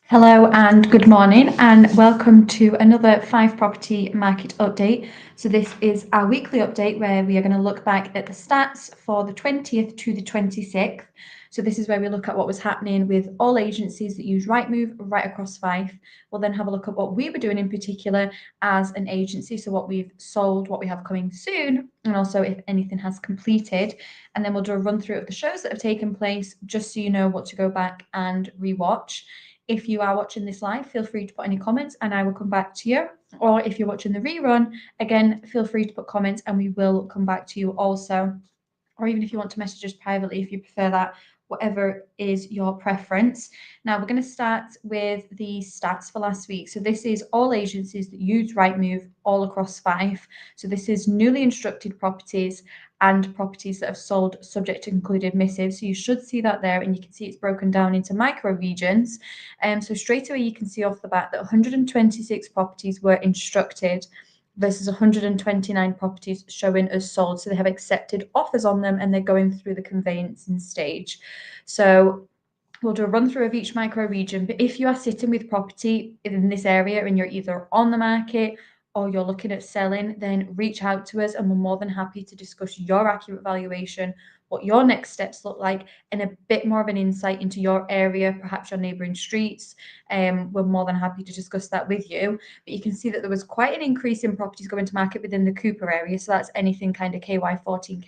Hello and good morning, and welcome to another Fife Property market update. So this is our weekly update where we are going to look back at the stats for the 20th to the 26th. So this is where we look at what was happening with all agencies that use Rightmove right across Fife. We'll then have a look at what we were doing in particular as an agency, so what we've sold, what we have coming soon, and also if anything has completed. And then we'll do a run through of the shows that have taken place, just so you know what to go back and rewatch. If you are watching this live, feel free to put any comments and I will come back to you. Or if you're watching the rerun, again, feel free to put comments and we will come back to you also. Or even if you want to message us privately, if you prefer that, whatever is your preference. Now, we're going to start with the stats for last week. So this is all agencies that use Rightmove all across Fife. So this is newly instructed properties and properties that have sold subject to concluded missives. So you should see that there, and you can see it's broken down into micro regions. So straight away, you can see off the bat that 126 properties were instructed versus 129 properties showing as sold. So they have accepted offers on them and they're going through the conveyancing stage. So we'll do a run through of each micro region. But if you are sitting with property in this area and you're either on the market or you're looking at selling, then reach out to us and we're more than happy to discuss your accurate valuation, what your next steps look like, and a bit more of an insight into your area, perhaps your neighbouring streets. We're more than happy to discuss that with you. But you can see that there was quite an increase in properties going to market within the Cooper area. So that's anything kind of KY14,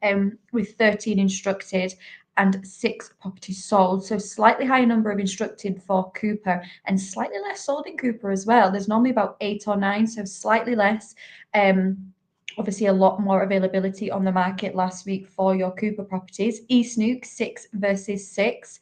KY15, with 13 instructed and 6 properties sold. So slightly higher number of instructed for Cooper and slightly less sold in Cooper as well. There's normally about 8 or 9, so slightly less. Obviously, a lot more availability on the market last week for your Cooper properties. East Nuke, 6 versus 6.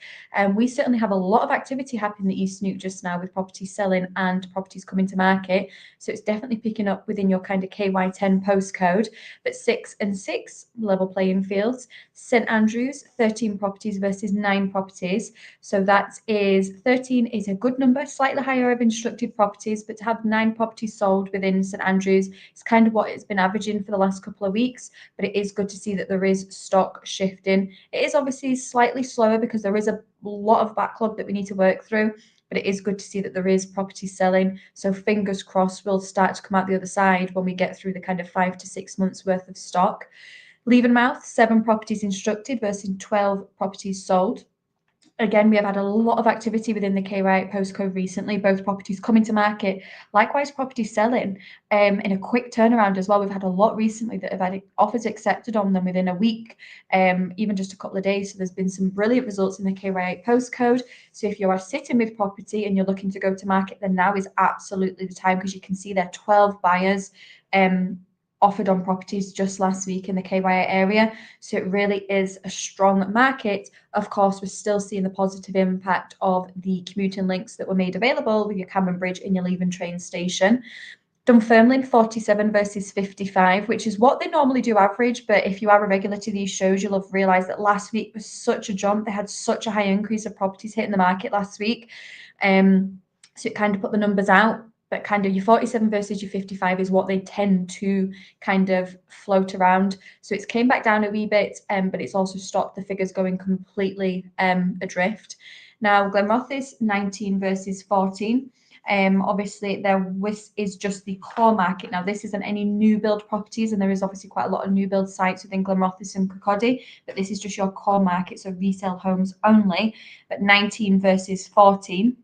We certainly have a lot of activity happening in East Nuke just now with properties selling and properties coming to market. So it's definitely picking up within your kind of KY10 postcode. But 6 and 6, level playing fields. St Andrews, 13 properties versus 9 properties. So that is 13 is a good number, slightly higher of instructed properties, but to have 9 properties sold within St Andrews is kind of what it's been averaging for the last couple of weeks. But it is good to see that there is stock shifting. It is obviously slightly slower because there is a lot of backlog that we need to work through. But it is good to see that there is property selling. So fingers crossed we'll start to come out the other side when we get through the kind of 5 to 6 months worth of stock. Leavenmouth, 7 properties instructed versus 12 properties sold. Again, we have had a lot of activity within the KY postcode recently, both properties coming to market, likewise properties selling in a quick turnaround as well. We've had a lot recently that have had offers accepted on them within a week, even just a couple of days. So there's been some brilliant results in the KY postcode. So if you are sitting with property and you're looking to go to market, then now is absolutely the time, because you can see there are 12 buyers offered on properties just last week in the KY area. So it really is a strong market. Of course, we're still seeing the positive impact of the commuting links that were made available with your Cameron Bridge and your Leven train station. Dunfermline, 47 versus 55, which is what they normally do average. But if you are a regular to these shows, you'll have realised that last week was such a jump. They had such a high increase of properties hitting the market last week. So it kind of put the numbers out. But kind of your 47 versus your 55 is what they tend to kind of float around. So it's came back down a wee bit, but it's also stopped the figures going completely adrift. Now, Glenrothes, 19 versus 14. Obviously, this is just the core market. Now, this isn't any new build properties, and there is obviously quite a lot of new build sites within Glenrothes and Kirkcaldy, but this is just your core market, so resale homes only. But 19 versus 14.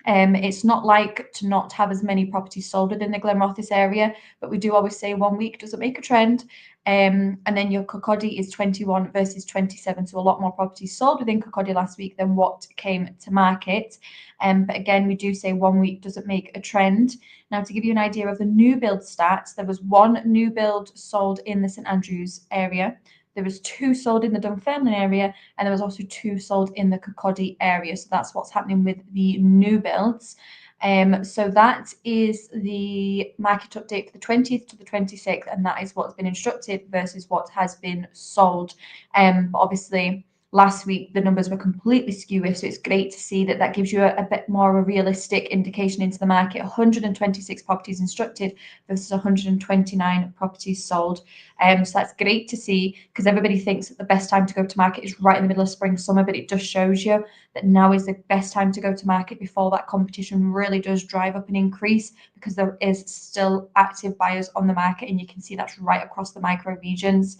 It's not like to not have as many properties sold within the Glenrothes area, but we do always say 1 week doesn't make a trend. And then your Kirkcaldy is 21 versus 27, so a lot more properties sold within Kirkcaldy last week than what came to market. But again, we do say 1 week doesn't make a trend. Now, to give you an idea of the new build stats, there was 1 new build sold in the St Andrews area. There was 2 sold in the Dunfermline area, and there was also 2 sold in the Kirkcaldy area. So that's what's happening with the new builds. So that is the market update for the 20th to the 26th, and that is what's been instructed versus what has been sold. But obviously, last week the numbers were completely skewed, so it's great to see that that gives you a bit more of a realistic indication into the market. 126 properties instructed versus 129 properties sold. So that's great to see, because everybody thinks that the best time to go to market is right in the middle of spring, summer, but it just shows you that now is the best time to go to market before that competition really does drive up and increase, because there is still active buyers on the market, and you can see that's right across the micro regions.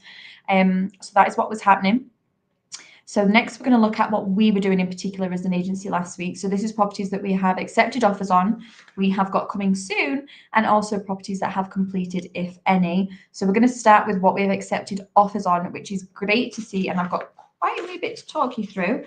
So that is what was happening. So next we're going to look at what we were doing in particular as an agency last week. So this is properties that we have accepted offers on, we have got coming soon, and also properties that have completed, if any. So we're going to start with what we have accepted offers on, which is great to see, and I've got quite a wee bit to talk you through.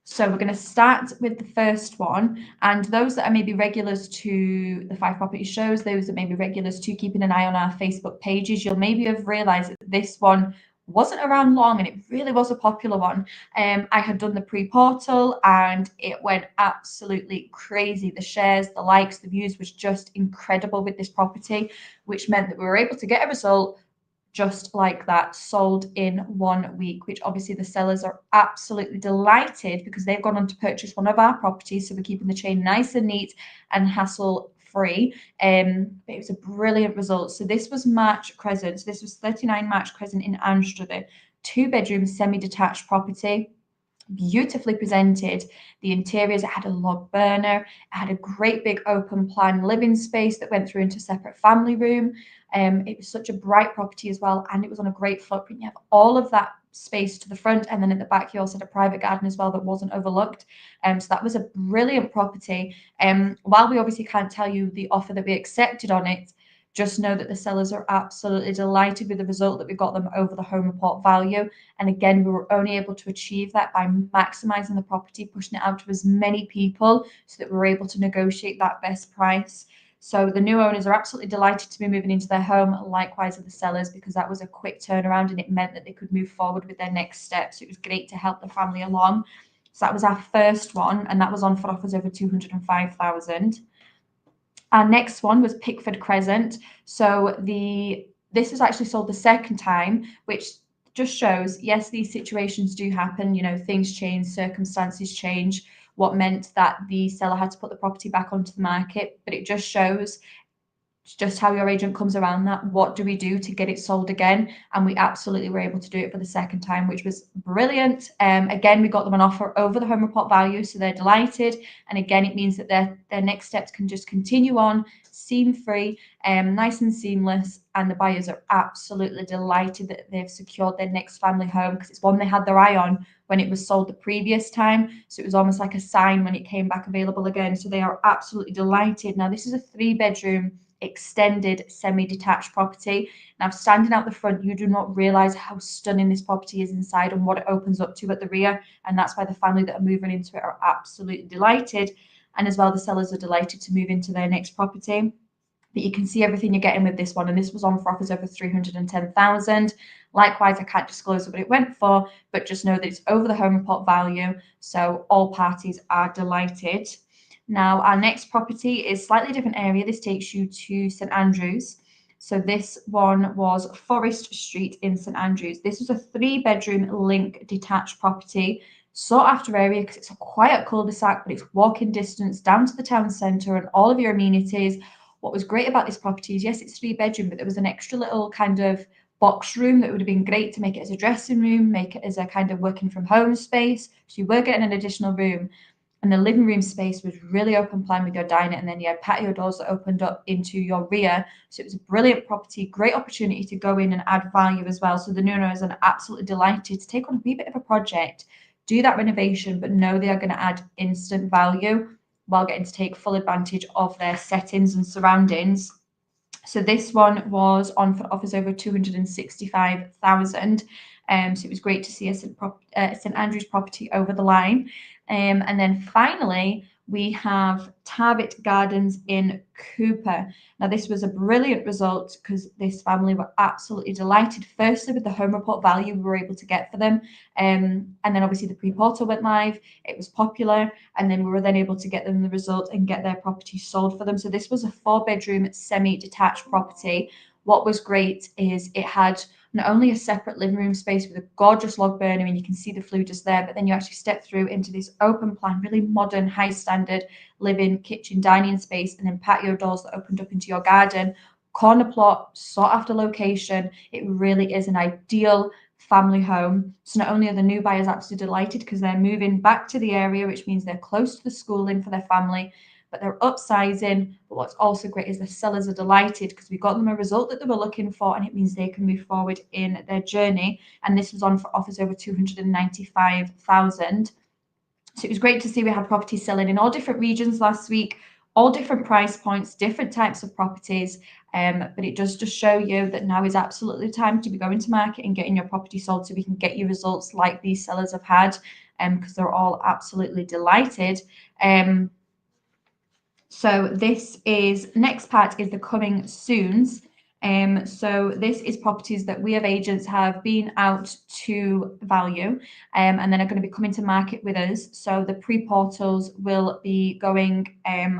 So we're going to start with the first one, and those that are maybe regulars to the Fife Property shows, those that may be regulars to keeping an eye on our Facebook pages, you'll maybe have realised that this one wasn't around long, and it really was a popular one. I had done the pre-portal and it went absolutely crazy. The shares, the likes, the views was just incredible with this property, which meant that we were able to get a result just like that, sold in 1 week, which obviously the sellers are absolutely delighted, because they've gone on to purchase one of our properties. So we're keeping the chain nice and neat and hassle free. It was a brilliant result. So this was March Crescent. So this was 39 March Crescent in Anstruther, 2-bedroom semi-detached property, beautifully presented. The interiors, it had a log burner, it had a great big open plan living space that went through into a separate family room. It was such a bright property as well, and it was on a great footprint. You have all of that space to the front, and then at the back you also had a private garden as well that wasn't overlooked. So that was a brilliant property. While we obviously can't tell you the offer that we accepted on it, just know that the sellers are absolutely delighted with the result, that we got them over the home report value. And again, we were only able to achieve that by maximising the property, pushing it out to as many people so that we were able to negotiate that best price. So the new owners are absolutely delighted to be moving into their home. Likewise are the sellers, because that was a quick turnaround and it meant that they could move forward with their next steps. It was great to help the family along. So that was our first one, and that was on for offers over 205,000. Our next one was Pickford Crescent. So this was actually sold the second time, which just shows, yes, these situations do happen. You know, things change, circumstances change, what meant that the seller had to put the property back onto the market. But it just shows just how your agent comes around that. What do we do to get it sold again? And we absolutely were able to do it for the second time, which was brilliant. Again, we got them an offer over the home report value, so they're delighted. And again, it means that their next steps can just continue on, seam free, nice and seamless. And the buyers are absolutely delighted that they've secured their next family home, because it's one they had their eye on when it was sold the previous time. So it was almost like a sign when it came back available again. So they are absolutely delighted. Now, this is a 3-bedroom extended semi-detached property. Now, standing out the front, you do not realize how stunning this property is inside and what it opens up to at the rear, and that's why the family that are moving into it are absolutely delighted. And as well, the sellers are delighted to move into their next property. But you can see everything you're getting with this one, and this was on for offers over 310,000. Likewise, I can't disclose what it went for, but just know that it's over the home report value, so all parties are delighted. Now, our next property is slightly different area. This takes you to St Andrews. So this one was Forest Street in St Andrews. This was a 3-bedroom link detached property, sought after area because it's a quiet cul-de-sac, but it's walking distance down to the town centre and all of your amenities. What was great about this property is, yes, it's 3-bedroom, but there was an extra little kind of box room that would have been great to make it as a dressing room, make it as a kind of working from home space. So you were getting an additional room. And the living room space was really open plan with your diner, and then you had patio doors that opened up into your rear. So it was a brilliant property, great opportunity to go in and add value as well. So the new owners are absolutely delighted to take on a wee bit of a project, do that renovation, but know they are going to add instant value while getting to take full advantage of their settings and surroundings. So this one was on for offers over 265,000. So it was great to see a St Andrews property over the line. And then finally, we have Target Gardens in Cooper. Now, this was a brilliant result because this family were absolutely delighted. Firstly, with the home report value we were able to get for them. And then obviously the pre-portal went live. It was popular. And then we were then able to get them the result and get their property sold for them. So this was a 4-bedroom semi-detached property. What was great is it had not only a separate living room space with a gorgeous log burner and you can see the flue just there, but then you actually step through into this open plan, really modern, high standard living, kitchen, dining space, and then patio doors that opened up into your garden. Corner plot, sought after location. It really is an ideal family home. So not only are the new buyers absolutely delighted because they're moving back to the area, which means they're close to the schooling for their family, but they're upsizing. But what's also great is the sellers are delighted because we got them a result that they were looking for, and it means they can move forward in their journey. And this was on for offers over 295,000. So it was great to see we had properties selling in all different regions last week, all different price points, different types of properties. But it does just show you that now is absolutely the time to be going to market and getting your property sold so we can get you results like these sellers have had, because they're all absolutely delighted. So this is, next part is the coming soons. So this is properties that we as agents have been out to value, and then are going to be coming to market with us. So the pre-portals will be going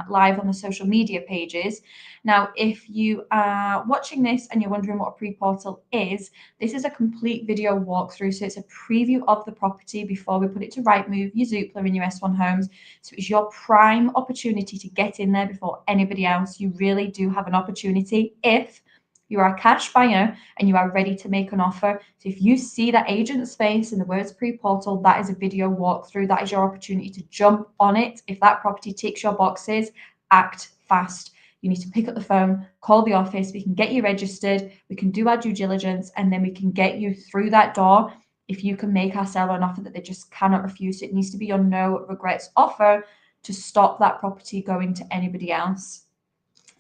live on the social media pages. Now, if you are watching this and you're wondering what a pre-portal is, this is a complete video walkthrough. So it's a preview of the property before we put it to Rightmove, your Zoopla and your S1 Homes. So it's your prime opportunity to get in there before anybody else. You really do have an opportunity if you are a cash buyer and you are ready to make an offer. So if you see that agent's face in the words pre-portal, that is a video walkthrough. That is your opportunity to jump on it. If that property ticks your boxes, act fast. You need to pick up the phone, call the office. We can get you registered. We can do our due diligence, and then we can get you through that door. If you can make our seller an offer that they just cannot refuse, it needs to be your no regrets offer to stop that property going to anybody else.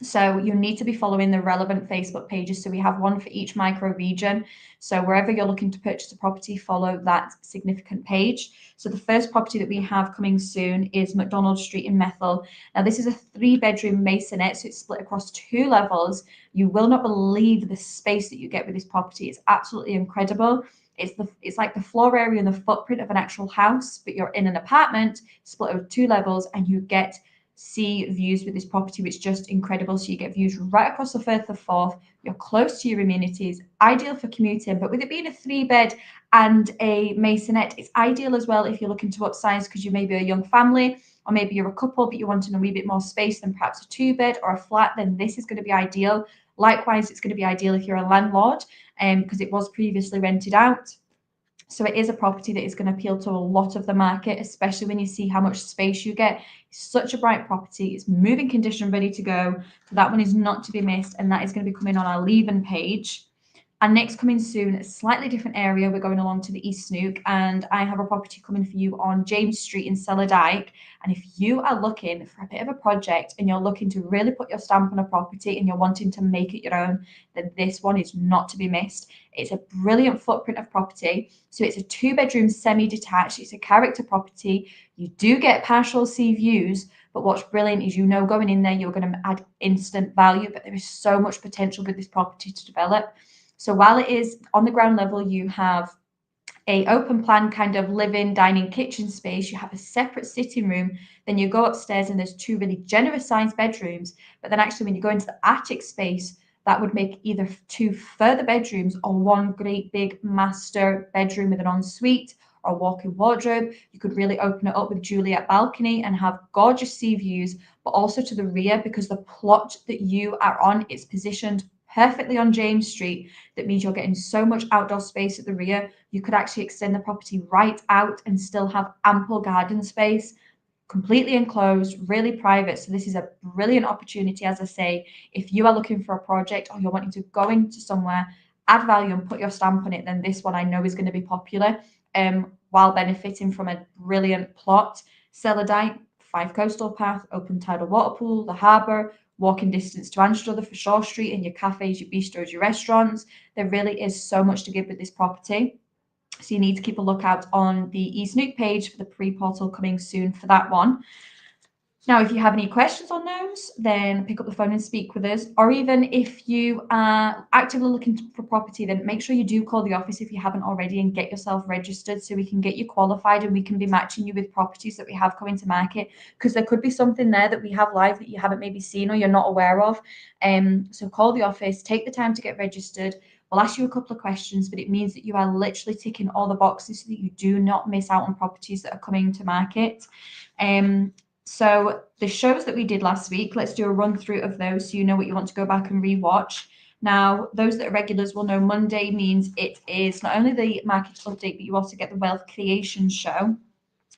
So you need to be following the relevant Facebook pages. So we have one for each micro region. So wherever you're looking to purchase a property, follow that significant page. So the first property that we have coming soon is McDonald Street in Methil. Now this is a 3-bedroom masonette, so it's split across 2 levels. You will not believe the space that you get with this property. It's absolutely incredible. It's like the floor area and the footprint of an actual house, but you're in an apartment split over 2 levels, and you get sea views with this property, which is just incredible. So you get views right across the Firth of Forth. You're close to your amenities, ideal for commuting. But with it being a 3-bed and a masonette, it's ideal as well if you're looking to upsize because you may be a young family, or maybe you're a couple but you're wanting a wee bit more space than perhaps a 2-bed or a flat. Then this is going to be ideal. Likewise, it's going to be ideal if you're a landlord, because it was previously rented out. So it is a property that is going to appeal to a lot of the market, especially when you see how much space you get. It's such a bright property. It's moving condition, ready to go. So that one is not to be missed, and that is going to be coming on our leave-in page. And next coming soon, a slightly different area. We're going along to the East Snook, and I have a property coming for you on James Street in Cellardike. And if you are looking for a bit of a project and you're looking to really put your stamp on a property and you're wanting to make it your own, then this one is not to be missed. It's a brilliant footprint of property. So it's a 2-bedroom semi-detached. It's a character property. You do get partial sea views, but what's brilliant is going in there, you're going to add instant value, but there is so much potential with this property to develop. So while it is on the ground level, you have a open plan kind of living, dining, kitchen space. You have a separate sitting room. Then you go upstairs and there's 2 really generous sized bedrooms. But then actually when you go into the attic space, that would make either 2 further bedrooms or 1 great big master bedroom with an ensuite or walk-in wardrobe. You could really open it up with Juliet balcony and have gorgeous sea views, but also to the rear, because the plot that you are on is positioned perfectly on James Street. That means you're getting so much outdoor space at the rear. You could actually extend the property right out and still have ample garden space, completely enclosed, really private. So this is a brilliant opportunity, as I say, if you are looking for a project or you're wanting to go into somewhere, add value and put your stamp on it, then this one I know is going to be popular, while benefiting from a brilliant plot. Cellardite, Fife Coastal Path, open tidal water pool, the harbour, walking distance to Anstruther for Shaw Street, and your cafes, your bistros, your restaurants. There really is so much to give with this property. So you need to keep a lookout on the eSnook page for the pre-portal coming soon for that one. Now, if you have any questions on those, then pick up the phone and speak with us. Or even if you are actively looking for property, then make sure you do call the office if you haven't already and get yourself registered so we can get you qualified and we can be matching you with properties that we have coming to market, because there could be something there that we have live that you haven't maybe seen or you're not aware of. So call the office, take the time to get registered. We'll ask you a couple of questions, but it means that you are literally ticking all the boxes so that you do not miss out on properties that are coming to market. So the shows that we did last week, let's do a run through of those so you know what you want to go back and rewatch. Now, those that are regulars will know Monday means it is not only the market update, but you also get the wealth creation show.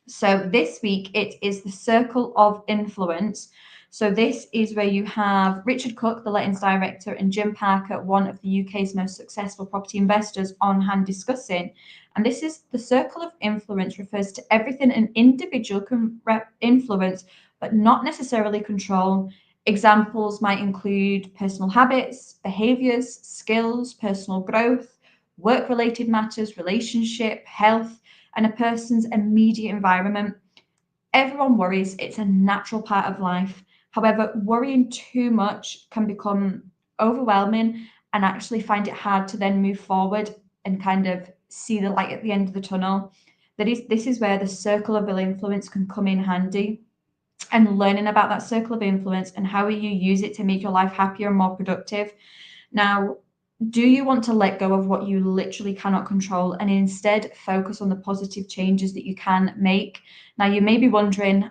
So this week it is the Circle of Influence. So this is where you have Richard Cook, the lettings director, and Jim Parker, one of the UK's most successful property investors, on hand discussing. And this is the Circle of Influence refers to everything an individual can influence, but not necessarily control. Examples might include personal habits, behaviours, skills, personal growth, work-related matters, relationship, health, and a person's immediate environment. Everyone worries, it's a natural part of life. However, worrying too much can become overwhelming and actually find it hard to then move forward and kind of see the light at the end of the tunnel. This is where the circle of influence can come in handy, and learning about that circle of influence and how you use it to make your life happier and more productive. Now, do you want to let go of what you literally cannot control and instead focus on the positive changes that you can make? Now, you may be wondering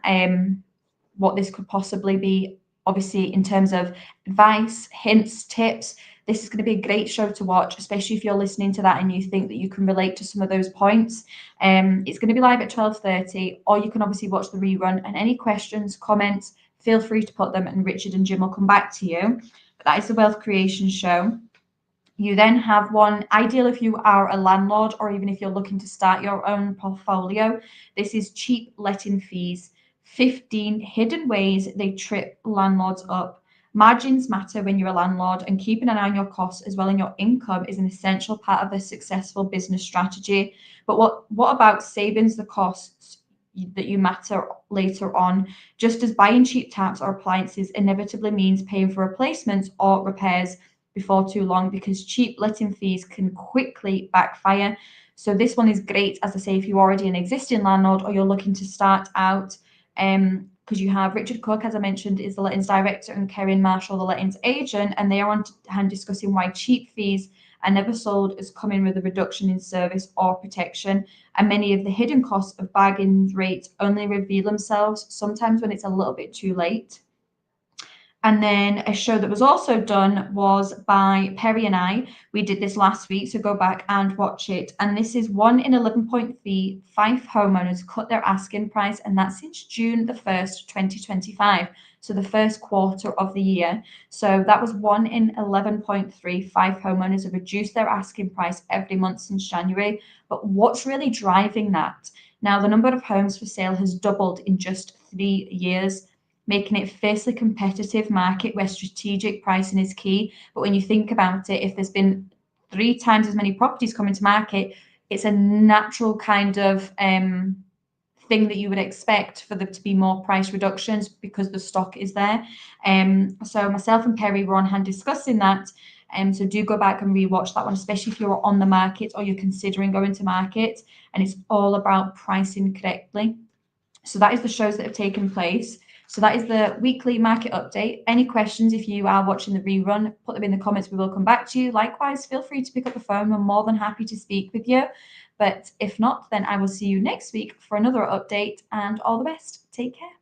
what this could possibly be. Obviously, in terms of advice, hints, tips, this is going to be a great show to watch, especially if you're listening to that and you think that you can relate to some of those points. It's going to be live at 12:30, or you can obviously watch the rerun. And any questions, comments, feel free to put them, and Richard and Jim will come back to you. But that is the Wealth Creation Show. You then have one ideal if you are a landlord or even if you're looking to start your own portfolio. This is cheap letting fees. 15 hidden ways they trip landlords up. Margins matter when you're a landlord, and keeping an eye on your costs as well as your income is an essential part of a successful business strategy. But what about savings the costs that you matter later on? Just as buying cheap taps or appliances inevitably means paying for replacements or repairs before too long, because cheap letting fees can quickly backfire. So this one is great, as I say, if you're already an existing landlord or you're looking to start out, because you have Richard Cook, as I mentioned, is the lettings director, and Karen Marshall, the lettings agent, and they are on hand discussing why cheap fees are never sold as coming with a reduction in service or protection. And many of the hidden costs of bargain rates only reveal themselves sometimes when it's a little bit too late. And then a show that was also done was by Perry and I. We did this last week, so go back and watch it. And this is 1 in 11.3 Fife homeowners cut their asking price, and that's since June the 1st, 2025. So the first quarter of the year. So that was 1 in 11.3 Fife homeowners have reduced their asking price every month since January. But what's really driving that? Now, the number of homes for sale has doubled in just 3 years, making it a fiercely competitive market where strategic pricing is key. But when you think about it, if there's been 3 times as many properties coming to market, it's a natural kind of thing that you would expect for there to be more price reductions because the stock is there. So myself and Perry were on hand discussing that. So do go back and rewatch that one, especially if you're on the market or you're considering going to market. And it's all about pricing correctly. So that is the shows that have taken place. So that is the weekly market update. Any questions, if you are watching the rerun, put them in the comments. We will come back to you. Likewise, feel free to pick up the phone. We're more than happy to speak with you. But if not, then I will see you next week for another update, and all the best. Take care.